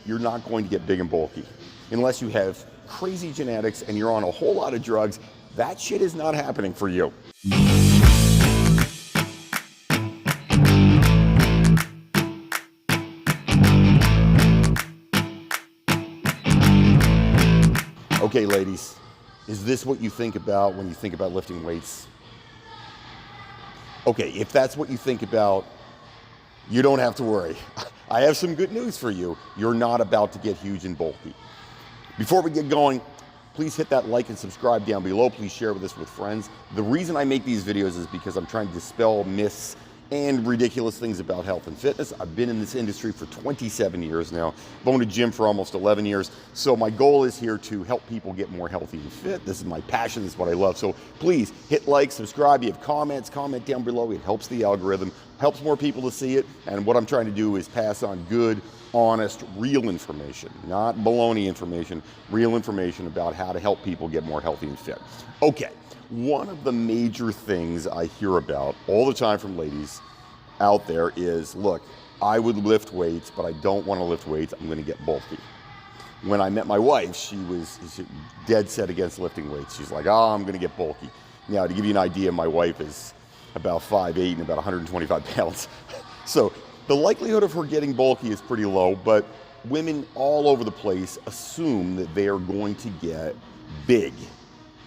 you're not going to get big and bulky. Unless you have crazy genetics and you're on a whole lot of drugs, that shit is not happening for you. Okay, ladies, is this what you think about when you think about lifting weights? Okay, if that's what you think about, you don't have to worry. I have some good news for you. You're not about to get huge and bulky. Before we get going, please hit that like and subscribe down below. Please share this with friends. The reason I make these videos is because I'm trying to dispel myths and ridiculous things about health and fitness. I've been in this industry for 27 years now. I've owned a gym for almost 11 years. So my goal is here to help people get more healthy and fit. This is my passion, this is what I love. So please hit like, subscribe. You have comments, comment down below. It helps the algorithm, helps more people to see it. And what I'm trying to do is pass on good, honest, real information, not baloney information, real information about how to help people get more healthy and fit. Okay. One of the major things I hear about all the time from ladies out there is, look, I would lift weights, but I don't want to lift weights. I'm going to get bulky. When I met my wife, she was dead set against lifting weights. She's like, oh, I'm going to get bulky. Now, to give you an idea, my wife is about 5'8" and about 125 pounds. So the likelihood of her getting bulky is pretty low, but women all over the place assume that they are going to get big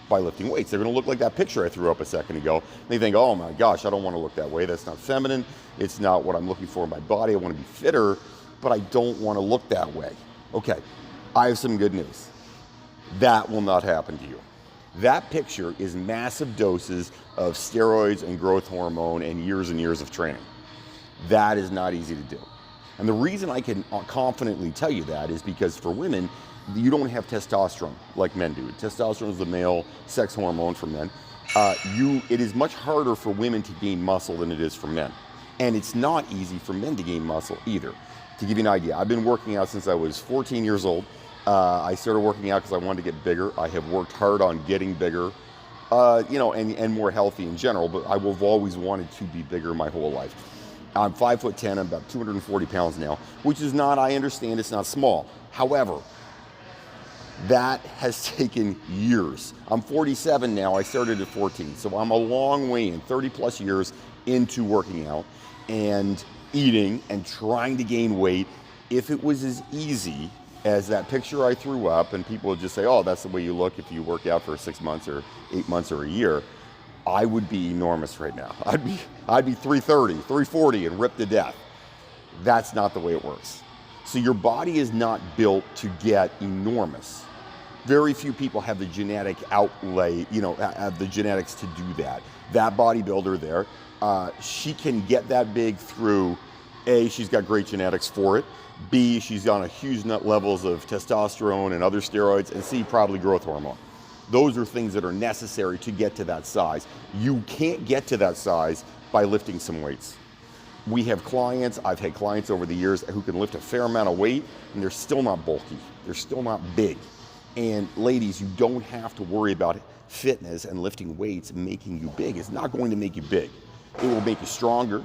by lifting weights. They're going to look like that picture I threw up a second ago. They think, oh my gosh, I don't want to look that way. That's not feminine. It's not what I'm looking for in my body. I want to be fitter, but I don't want to look that way. Okay, I have some good news. That will not happen to you. That picture is massive doses of steroids and growth hormone and years of training. That is not easy to do. And the reason I can confidently tell you that is because for women, you don't have testosterone like men do. Testosterone is the male sex hormone for men. It is much harder for women to gain muscle than it is for men. And it's not easy for men to gain muscle either. To give you an idea, I've been working out since I was 14 years old. I started working out because I wanted to get bigger. I have worked hard on getting bigger, and more healthy in general, but I have always wanted to be bigger my whole life. I'm 5'10", I'm about 240 pounds now, which is not, I understand it's not small. However, that has taken years. I'm 47 now, I started at 14, so I'm a long way in, 30 plus years into working out and eating and trying to gain weight. If it was as easy as that picture I threw up and people would just say, oh, that's the way you look if you work out for 6 months or 8 months or a year, I would be enormous right now. I'd be 330, 340 and ripped to death. That's not the way it works. So your body is not built to get enormous. Very few people have the genetic outlay, have the genetics to do that. That bodybuilder there, she can get that big through, A, she's got great genetics for it, B, she's on a huge nut levels of testosterone and other steroids, and C, probably growth hormone. Those are things that are necessary to get to that size. You can't get to that size by lifting some weights. We have clients, I've had clients over the years who can lift a fair amount of weight and they're still not bulky. They're still not big. And ladies, you don't have to worry about fitness and lifting weights making you big. It's not going to make you big. It will make you stronger.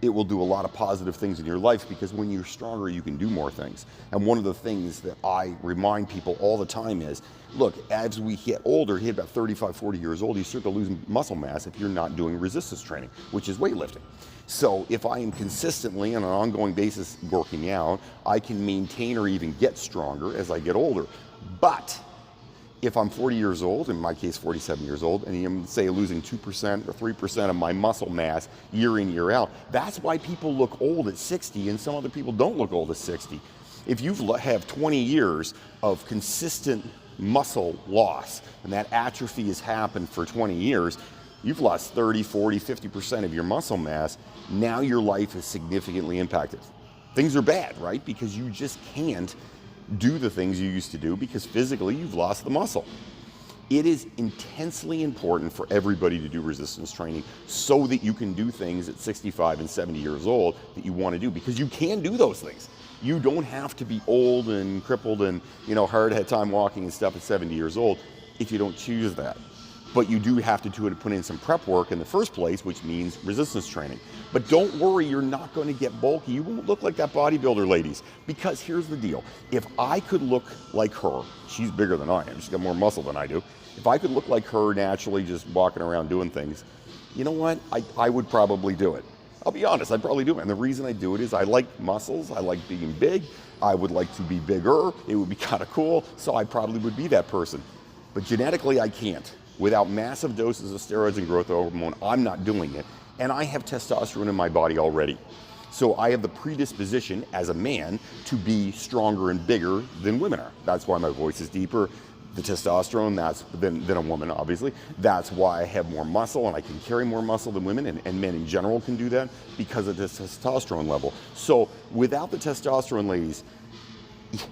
It will do a lot of positive things in your life because when you're stronger, you can do more things. And one of the things that I remind people all the time is, look, as we get older, hit about 35, 40 years old, you start to lose muscle mass if you're not doing resistance training, which is weightlifting. So if I am consistently on an ongoing basis working out, I can maintain or even get stronger as I get older. But if I'm 40 years old, in my case 47 years old, and I'm, say, losing 2% or 3% of my muscle mass year in, year out, that's why people look old at 60 and some other people don't look old at 60. If you have 20 years of consistent muscle loss and that atrophy has happened for 20 years, you've lost 30, 40, 50% of your muscle mass. Now your life is significantly impacted. Things are bad, right? Because you just can't do the things you used to do because physically you've lost the muscle. It is intensely important for everybody to do resistance training so that you can do things at 65 and 70 years old that you want to do, because you can do those things. You don't have to be old and crippled and hard, had time walking and stuff at 70 years old if you don't choose that. But you do have to put in some prep work in the first place, which means resistance training. But don't worry, you're not going to get bulky. You won't look like that bodybuilder, ladies. Because here's the deal. If I could look like her, she's bigger than I am, she's got more muscle than I do. If I could look like her naturally, just walking around doing things, you know what? I would probably do it. I'll be honest, I'd probably do it. And the reason I do it is I like muscles, I like being big, I would like to be bigger, it would be kind of cool, so I probably would be that person. But genetically, I can't. Without massive doses of steroids and growth hormone, I'm not doing it. And I have testosterone in my body already. So I have the predisposition as a man to be stronger and bigger than women are. That's why my voice is deeper. The testosterone, than a woman, obviously. That's why I have more muscle and I can carry more muscle than women, and men in general can do that because of the testosterone level. So without the testosterone, ladies,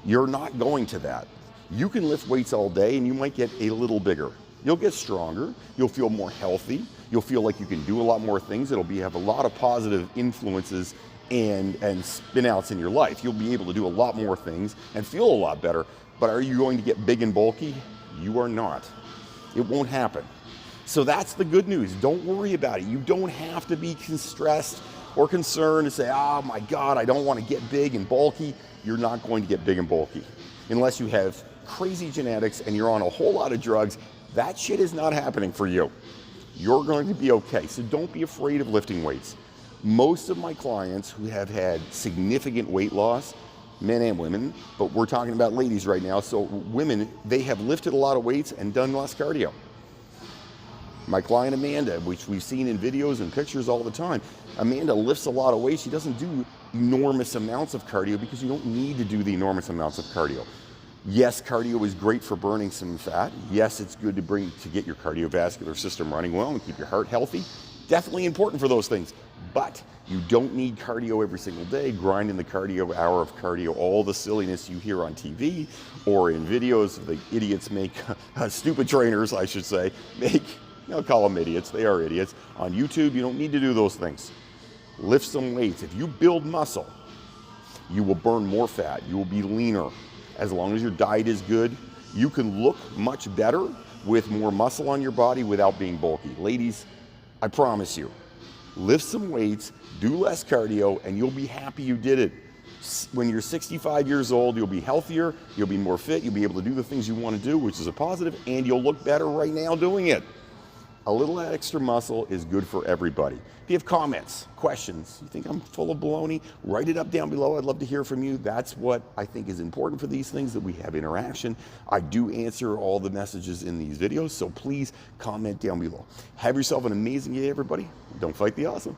you're not going to that. You can lift weights all day and you might get a little bigger. You'll get stronger, you'll feel more healthy, you'll feel like you can do a lot more things. It'll have a lot of positive influences and spin outs in your life. You'll be able to do a lot more things and feel a lot better. But are you going to get big and bulky? You are not. It won't happen. So that's the good news. Don't worry about it. You don't have to be stressed or concerned and say, oh my God, I don't want to get big and bulky. You're not going to get big and bulky unless you have crazy genetics and you're on a whole lot of drugs. That shit is not happening for you. You're going to be okay. So don't be afraid of lifting weights. Most of my clients who have had significant weight loss, men and women, but we're talking about ladies right now. So women, they have lifted a lot of weights and done less cardio. My client Amanda, which we've seen in videos and pictures all the time, Amanda lifts a lot of weight. She doesn't do enormous amounts of cardio because you don't need to do the enormous amounts of cardio. Yes, cardio is great for burning some fat. Yes, it's good to get your cardiovascular system running well and keep your heart healthy. Definitely important for those things. But you don't need cardio every single day, grinding the cardio, hour of cardio, all the silliness you hear on TV or in videos the idiots make, stupid trainers, I should say, I'll call them idiots, they are idiots. On YouTube, you don't need to do those things. Lift some weights. If you build muscle, you will burn more fat, you will be leaner. As long as your diet is good, you can look much better with more muscle on your body without being bulky. Ladies, I promise you, lift some weights, do less cardio, and you'll be happy you did it. When you're 65 years old, you'll be healthier, you'll be more fit, you'll be able to do the things you want to do, which is a positive, and you'll look better right now doing it. A little extra muscle is good for everybody. If you have comments, questions, you think I'm full of baloney, write it up down below. I'd love to hear from you. That's what I think is important for these things, that we have interaction. I do answer all the messages in these videos, so please comment down below. Have yourself an amazing day, everybody. Don't fight the awesome.